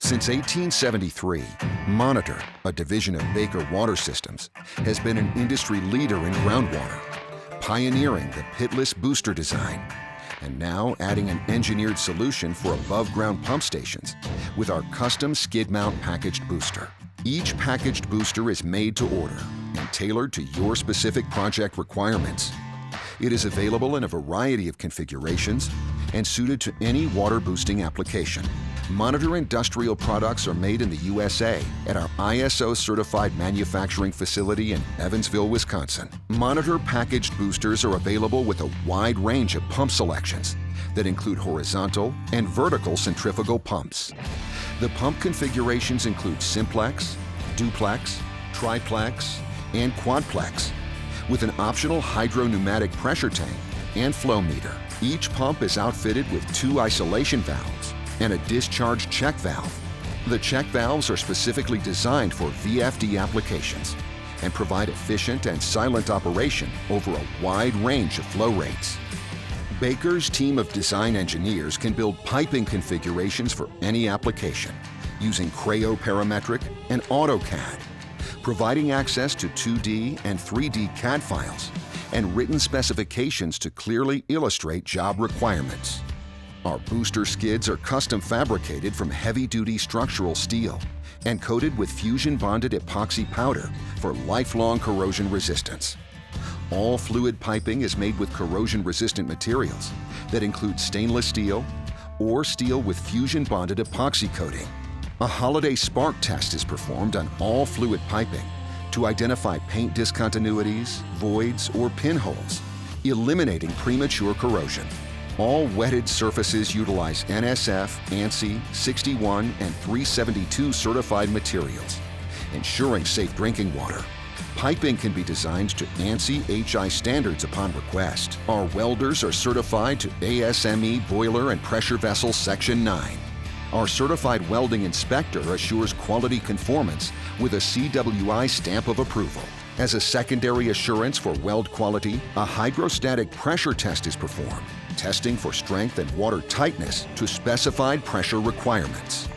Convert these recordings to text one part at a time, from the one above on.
Since 1873, Monitor, a division of Baker Water Systems, has been an industry leader in groundwater, pioneering the pitless booster design, and now adding an engineered solution for above-ground pump stations with our custom skid mount packaged booster. Each packaged booster is made to order and tailored to your specific project requirements. It is available in a variety of configurations and suited to any water boosting application. Monitor industrial products are made in the USA at our ISO certified manufacturing facility in Evansville, Wisconsin. Monitor packaged boosters are available with a wide range of pump selections that include horizontal and vertical centrifugal pumps. The pump configurations include simplex, duplex, triplex, and quadplex, with an optional hydro-pneumatic pressure tank and flow meter. Each pump is outfitted with 2 isolation valves and a discharge check valve. The check valves are specifically designed for VFD applications and provide efficient and silent operation over a wide range of flow rates. Baker's team of design engineers can build piping configurations for any application using Creo Parametric and AutoCAD, providing access to 2D and 3D CAD files and written specifications to clearly illustrate job requirements. Our booster skids are custom fabricated from heavy-duty structural steel and coated with Fusion Bonded Epoxy powder for lifelong corrosion resistance. All fluid piping is made with corrosion-resistant materials that include stainless steel or steel with Fusion Bonded Epoxy coating. A holiday spark test is performed on all fluid piping to identify paint discontinuities, voids, or pinholes, eliminating premature corrosion. All wetted surfaces utilize NSF, ANSI, 61, and 372 certified materials, ensuring safe drinking water. Piping can be designed to ANSI HI standards upon request. Our welders are certified to ASME Boiler and Pressure Vessel Section IX. Our certified welding inspector assures quality conformance with a CWI stamp of approval. As a secondary assurance for weld quality, a hydrostatic pressure test is performed, testing for strength and water tightness to specified pressure requirements.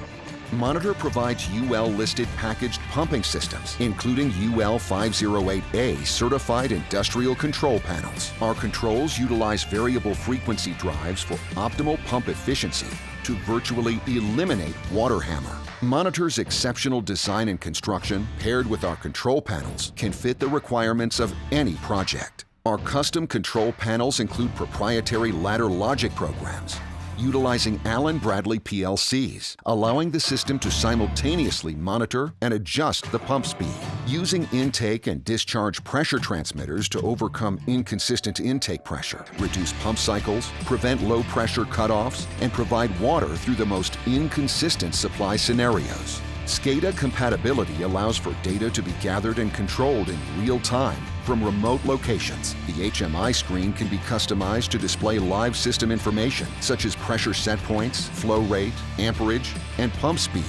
Monitor provides UL-listed packaged pumping systems, including UL 508A certified industrial control panels. Our controls utilize variable frequency drives for optimal pump efficiency to virtually eliminate water hammer. Monitor's exceptional design and construction, paired with our control panels, can fit the requirements of any project. Our custom control panels include proprietary ladder logic programs, utilizing Allen Bradley PLCs, allowing the system to simultaneously monitor and adjust the pump speed. Using intake and discharge pressure transmitters to overcome inconsistent intake pressure, reduce pump cycles, prevent low pressure cutoffs, and provide water through the most inconsistent supply scenarios. SCADA compatibility allows for data to be gathered and controlled in real time from remote locations. The HMI screen can be customized to display live system information such as pressure set points, flow rate, amperage, and pump speed.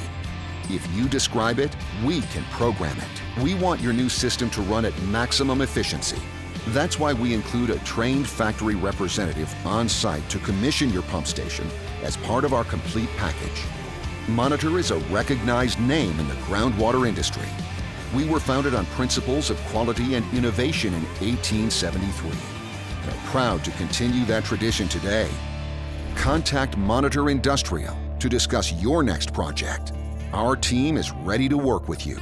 If you describe it, we can program it. We want your new system to run at maximum efficiency. That's why we include a trained factory representative on site to commission your pump station as part of our complete package. Monitor is a recognized name in the groundwater industry. We were founded on principles of quality and innovation in 1873 and are proud to continue that tradition today. Contact Monitor Industrial to discuss your next project. Our team is ready to work with you.